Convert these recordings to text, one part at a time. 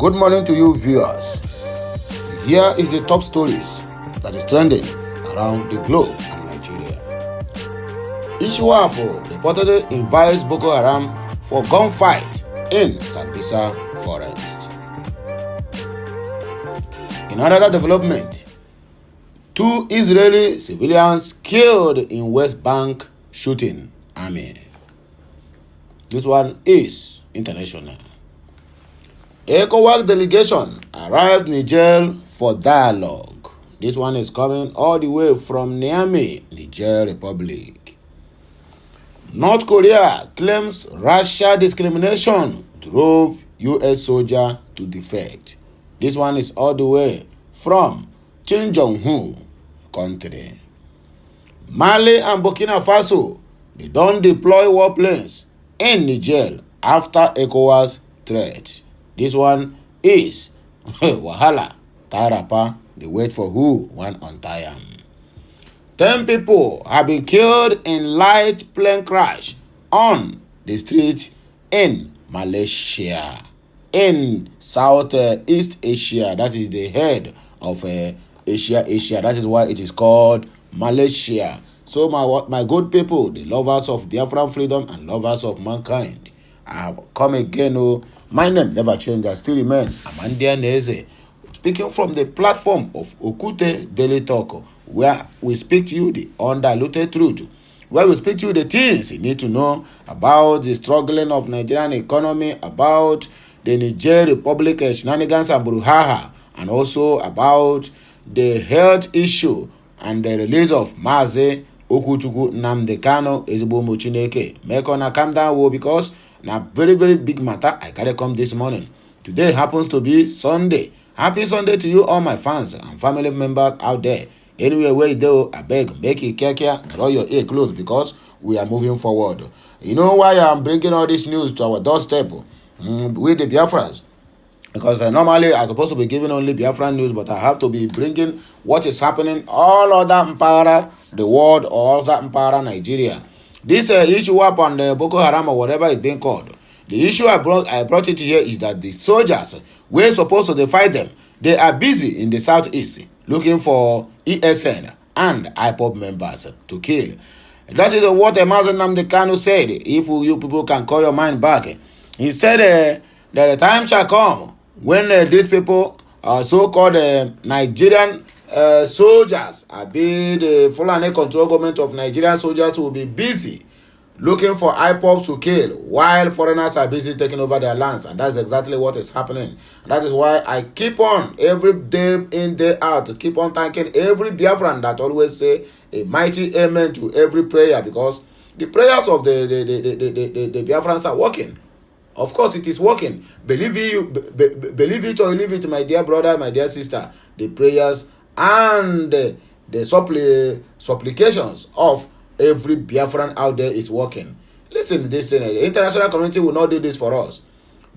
Good morning to you viewers. Here is the top stories that is trending around the globe and Nigeria. Ishuapo reportedly invites Boko Haram for gunfight in Sambisa forest. In another development, 2 Israeli civilians killed in West Bank shooting army. This one is international. ECOWAS delegation arrived in Niger for dialogue. This one is coming all the way from Niamey, Niger Republic. North Korea claims Russia discrimination drove US soldier to defect. This one is all the way from Xinjiang country. Mali and Burkina Faso, they don't deploy warplanes in Niger after ECOWAS threat. This one is Wahala. Tarapa, they wait for who? One untie him. 10 people have been killed in light plane crash on the street in Malaysia. In Southeast Asia, that is the head of Asia. That is why it is called Malaysia. So my good people, the lovers of Biafran freedom and lovers of mankind, I have come again. Oh, my name never changed. I still remain Amandia Neze, speaking from the platform of Okute Daily Talk, where we speak to you the undiluted truth, where we speak to you the things you need to know about the struggling of Nigerian economy, about the Niger Republic shenanigans and brouhaha, and also about the health issue and the release of Mazi Okuchukwu Nnamdi Kanu Ezigbo Chineke. Make on calm down, because na very big matter I carry come this morning. Today happens to be Sunday. Happy Sunday to you, all my fans and family members out there. Anywhere where you go, I beg, make it care, draw your ear close, because we are moving forward. You know why I'm bringing all this news to our doorstep with the Biafrans? Because normally I'm supposed to be giving only Biafran news, but I have to be bringing what is happening all over Mpara, the world, or all over Mpara, Nigeria. This issue up on the Boko Haram or whatever it's being called. The issue I brought it here is that the soldiers we're supposed to fight them. They are busy in the southeast looking for ESN and IPOB members to kill. That is what Mazi Nnamdi Kanu said. If you people can call your mind back, he said that the time shall come when these people, so-called Nigerian soldiers, be the Fulani control government of Nigerian soldiers, will be busy looking for IPOBs to kill while foreigners are busy taking over their lands. And that's exactly what is happening. That is why I keep on every day in, day out to keep on thanking every Biafran that always say a mighty amen to every prayer, because the prayers of the Biafrans are working. Of course, it is working. Believe it or leave it, my dear brother, my dear sister. The prayers and the supplications of every Biafran out there is working. Listen to this thing. The international community will not do this for us.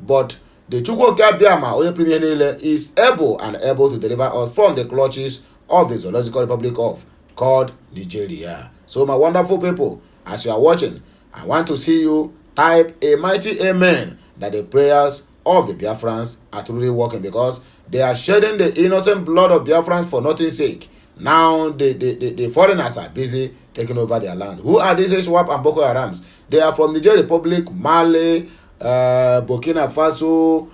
But the Chukwuka Biama, Oye Premier Nile, is able to deliver us from the clutches of the Zoological Republic of called Nigeria. So my wonderful people, as you are watching, I want to see you type a mighty amen that the prayers of the Biafrans are truly working, because they are shedding the innocent blood of Biafrans for nothing's sake. Now the foreigners are busy taking over their land. Who are these SWAP and Boko Harams? They are from Niger Republic, Mali, Burkina Faso,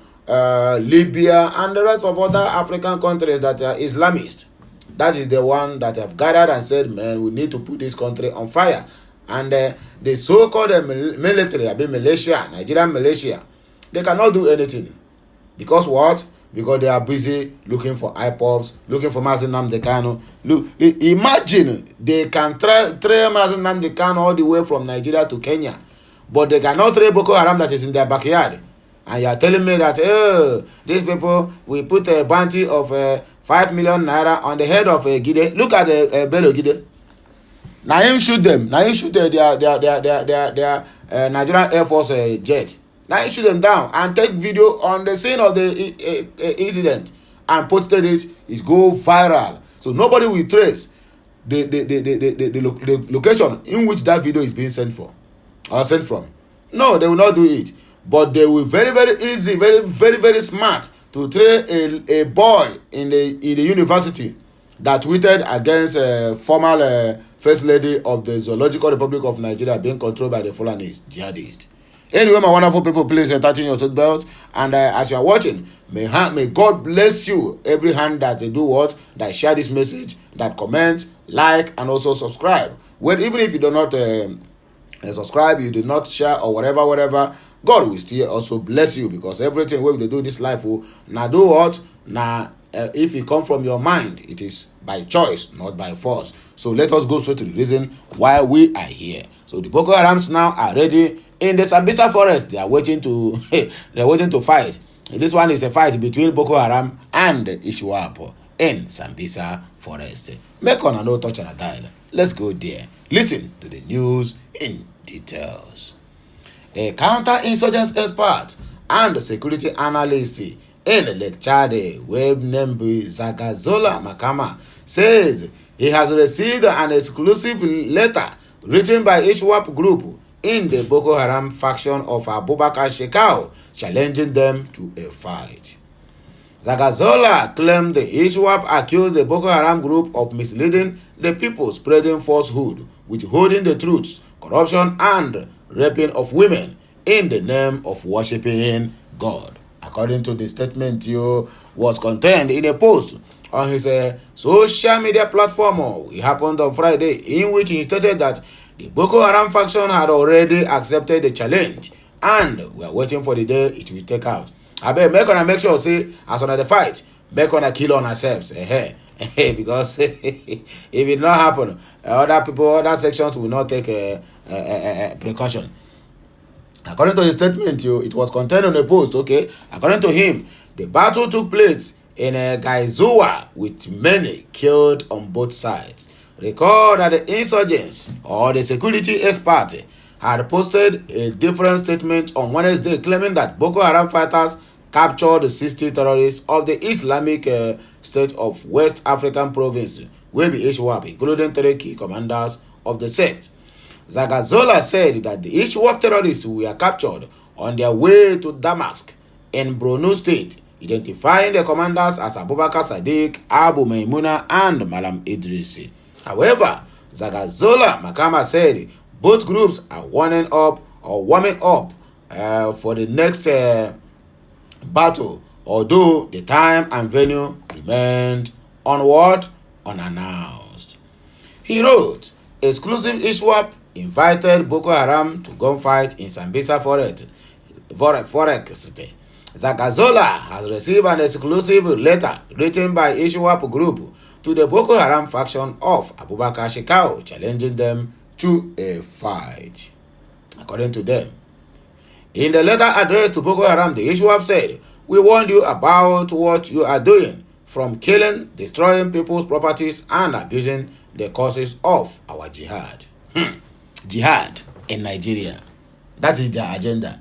Libya, and the rest of other African countries that are Islamist. That is the one that have gathered and said, man, we need to put this country on fire. And the so-called military, Nigerian militia, they cannot do anything. Because what? Because they are busy looking for IPOBs, looking for Mazi Nnamdi Kanu. Look, imagine they can trail Mazi Nnamdi Kanu all the way from Nigeria to Kenya, but they cannot trail Boko Haram that is in their backyard. And you are telling me that these people will put a bounty of 5 million naira on the head of Gide. Look at Bello Gide. Now him shoot them. Now him shoot their Nigerian Air Force jet. Now he shoot them down and take video on the scene of the incident and posted it. It's go viral. So nobody will trace the location in which that video is being sent for or sent from. No, they will not do it. But they will very easy, very smart to train a boy in the university that tweeted against former first lady of the Zoological Republic of Nigeria being controlled by the Fulani jihadists. Anyway, my wonderful people, please entertain your seatbelt. And as you are watching, may God bless you. Every hand that they do what? That share this message, that comment, like, and also subscribe. Well, even if you do not subscribe, you do not share or whatever, God will still also bless you, because everything wey we dey do this life na do what? If it come from your mind, it is by choice, not by force. So let us go straight to the reason why we are here. So the Boko Harams now are ready in the Sambisa forest. They are waiting to fight. This one is a fight between Boko Haram and Iswap in Sambisa forest. Make on no touch on a dial. Let's go there. Listen to the news in details. A counter-insurgence expert and security analyst in Lake Chad, web named Zagazola Makama, says he has received an exclusive letter written by Iswap group in the Boko Haram faction of Abubakar Shekau, challenging them to a fight. Zagazola claimed the Iswap accused the Boko Haram group of misleading the people, spreading falsehood, withholding the truth, corruption, and raping of women in the name of worshiping God. According to the statement, was contained in a post on his social media platform. It happened on Friday, in which he stated that the Boko Haram faction had already accepted the challenge and we are waiting for the day it will take out. I bet make sure say as on the fight, make on a kill on ourselves. Because if it not happen, other sections will not take precaution. According to his statement, it was contained on a post. According to him, the battle took place in Gaizua with many killed on both sides. Recall that the insurgents or the security expert had posted a different statement on Wednesday, claiming that Boko Haram fighters captured 60 terrorists of the Islamic State of West African province, where the Iswap, including 3 key commanders of the sect. Zagazola said that the Iswap terrorists were captured on their way to Damask in Borno State, identifying the commanders as Abubakar Sadiq, Abu Maimuna, and Malam Idris. However, Zagazola Makama said both groups are warming up for the next battle, although the time and venue remained unannounced. He wrote, exclusive Iswap invited Boko Haram to gunfight in Sambisa forest. Zagazola has received an exclusive letter written by Iswap group to the Boko Haram faction of Abubakar Shekau, challenging them to a fight. According to them, in the letter addressed to Boko Haram, the Iswap said, "We warned you about what you are doing, from killing, destroying people's properties, and abusing the causes of our jihad." Jihad in Nigeria. That is their agenda.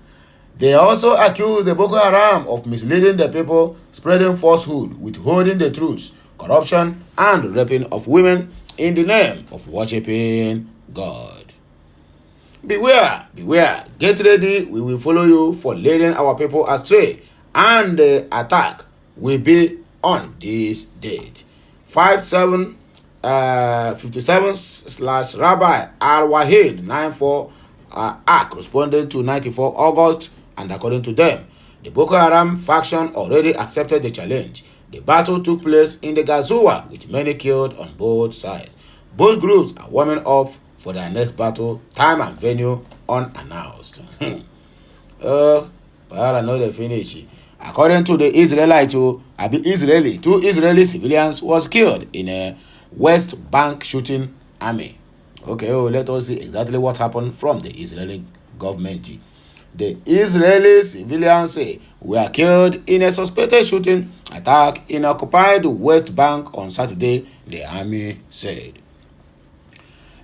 They also accuse the Boko Haram of misleading the people, spreading falsehood, withholding the truth, corruption, and raping of women in the name of worshiping God. Beware, get ready, we will follow you for leading our people astray, and the attack will be on this date. 57/Rabbi Al-Wahid 94 corresponding to 94 August, and according to them, the Boko Haram faction already accepted the challenge. The battle took place in the Gazuwa with many killed on both sides. Both groups are warming up for their next battle, time and venue unannounced. I know they finish. According to the Israelite, two Israeli civilians was killed in a West Bank shooting army. Let us see exactly what happened from the Israeli government. The Israeli civilians were killed in a suspected shooting attack in occupied West Bank on Saturday, the army said.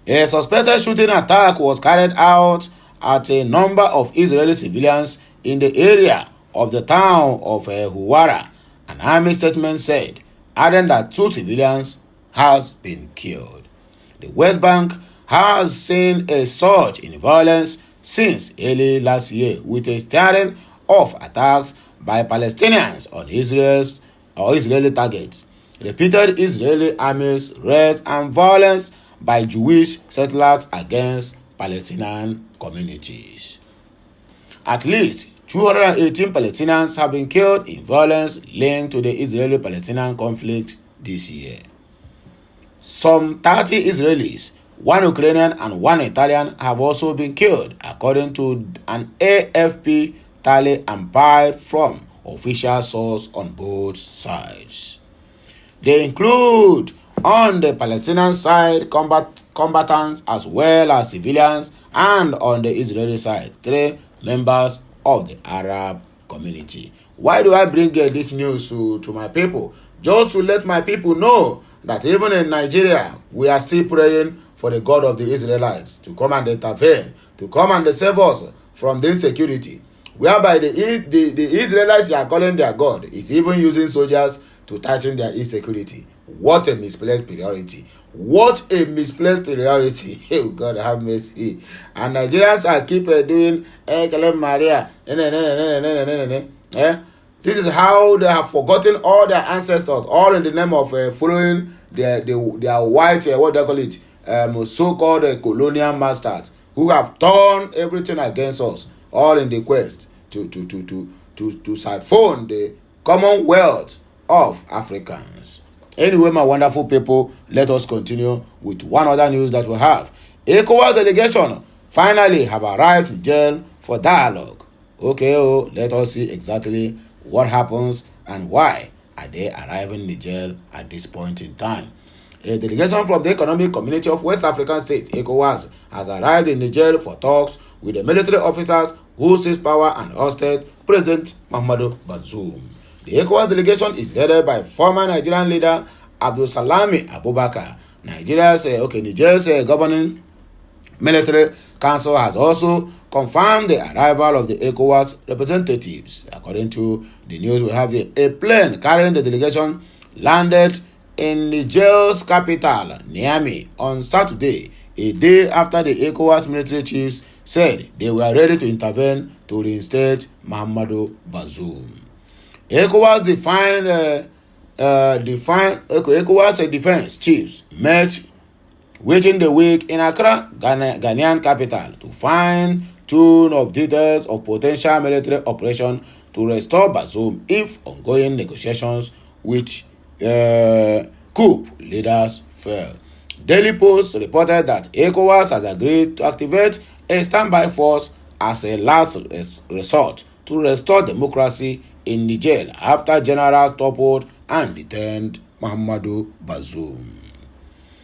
A suspected shooting attack was carried out at a number of Israeli civilians in the area of the town of Huwara, an army statement said, adding that 2 civilians has been killed. The West Bank has seen a surge in violence since early last year, with a stirring of attacks by Palestinians on Israeli targets, repeated Israeli armies raids, and violence by Jewish settlers against Palestinian communities. At least 218 Palestinians have been killed in violence linked to the Israeli-Palestinian conflict this year. Some 30 Israelis, 1 Ukrainian and 1 Italian have also been killed, according to an AFP tally compiled from official sources on both sides. They include, on the Palestinian side, combatants as well as civilians, and on the Israeli side, 3 members of the Arab community. Why do I bring this news to my people? Just to let my people know that even in Nigeria, we are still praying for the God of the Israelites to come and intervene, to come and save us from the insecurity, whereby the Israelites are calling their God is even using soldiers to tighten their insecurity. What a misplaced priority. What a misplaced priority. Oh, God have mercy. And Nigerians are keep doing Maria. This is how they have forgotten all their ancestors, all in the name of following their white, what they call it, so-called colonial masters who have turned everything against us, all in the quest to siphon the commonwealth of Africans. Anyway, my wonderful people, let us continue with one other news that we have. ECOWAS delegation finally have arrived in jail for dialogue. Okay, let us see exactly what happens and why are they arriving in the jail at this point in time. A delegation from the Economic Community of West African States, ECOWAS, has arrived in Niger for talks with the military officers who seized power and ousted President Muhammadu Bazoum. The ECOWAS delegation is led by former Nigerian leader Abdul Salami Abubakar. Niger's governing military council has also confirmed the arrival of the ECOWAS representatives. According to the news we have here, a plane carrying the delegation landed in Niger's capital, Niamey, on Saturday, a day after the ECOWAS military chiefs said they were ready to intervene to reinstate Muhammadu Bazoum. ECOWAS defense chiefs met within the week in Accra, Ghanaian capital, to fine-tune of details of potential military operation to restore Bazoum if ongoing negotiations with coup leaders fail. Daily Post reported that ECOWAS has agreed to activate a standby force as a last resort to restore democracy in Niger after generals toppled and detained Muhammadu Bazoum.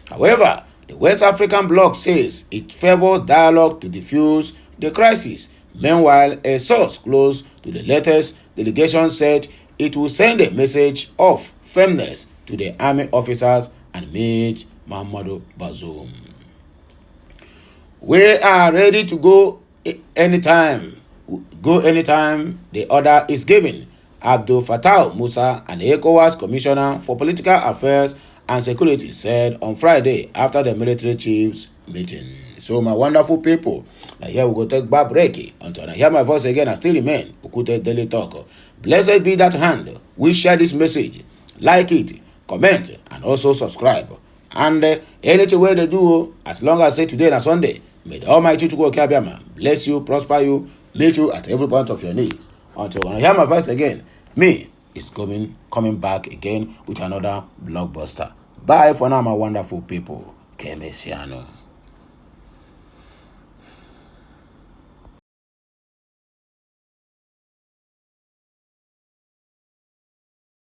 However, the West African bloc says it favors dialogue to defuse the crisis. Meanwhile, a source close to the latest delegation said it will send a message of firmness to the army officers and meet Muhammadu Bazoum. We are ready to go anytime. The order is given. Abdul Fattah Musa, an ECOWAS commissioner for political affairs and security, said on Friday after the military chiefs meeting. So, my wonderful people, now here we go take back break. Until I hear my voice again, I still remain Okute Daily Talk. Blessed be that hand. We share this message. Like it, comment, and also subscribe. And anything way they do, as long as say today and Sunday, may the Almighty Chukwuka bless you, prosper you, meet you at every point of your needs. Until when I hear my voice again, me is coming back again with another blockbuster. Bye for now, my wonderful people. Kemesiano.